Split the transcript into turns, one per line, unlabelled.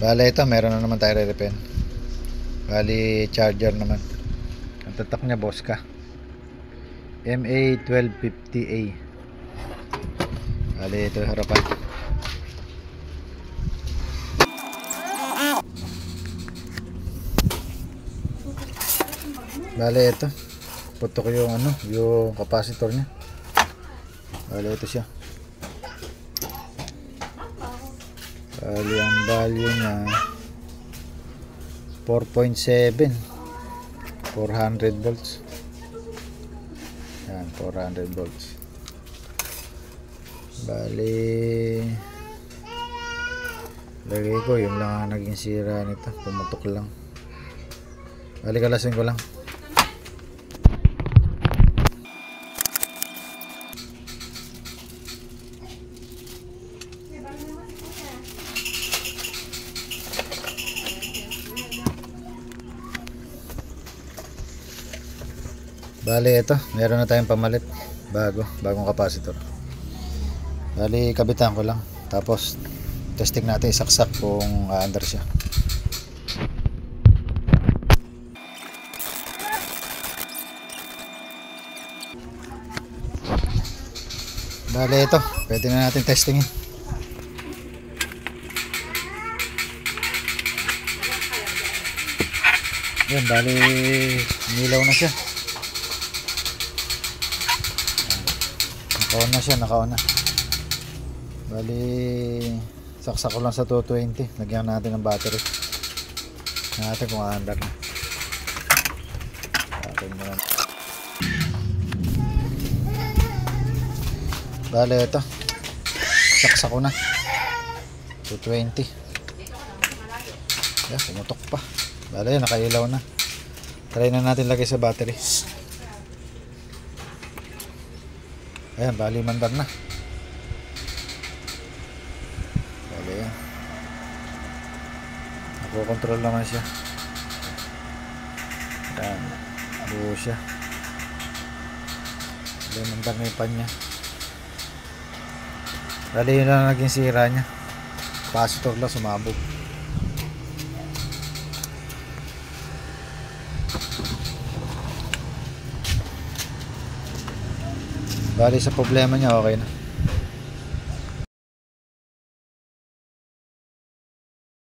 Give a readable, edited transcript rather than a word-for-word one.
Bale ito, meron na naman tayo re-repen. Bali charger naman. Ang tatak niya Bosca MA1250A. Bale ito yung harapan. Bale ito, putok yung yung capacitor niya. Bale ito siya. Bali ang value niya 4.7, 400 volts. Yan, 400 volts. Bali lagay ko yung lang ang naging sira nito, pumutok lang. Bali kalasin ko lang. Bali ito, meron na tayong pamalit, bagong capacitor. Bali kabitan ko lang, tapos testing natin isaksak kung aandar siya. Bali ito, pwede na natin testingin. Yan, bali nilaw na siya. Naka-on na siya, naka-on na. Bali saksak ko lang sa 220. Lagyan natin ng battery. Tingnan natin kung aandar na. Bali ito, saksak ko na 220. Yan, pumutok pa. Bali nakailaw na. Try na natin lagay sa battery. Ayan, bali mandar na. Bali yan, nakokontrol naman siya. Ayan, buo siya. Bali mandar na yung pan niya. Bali yun lang naging sira niya, capacitor lang sumabog. Bali sa problema niya okay na.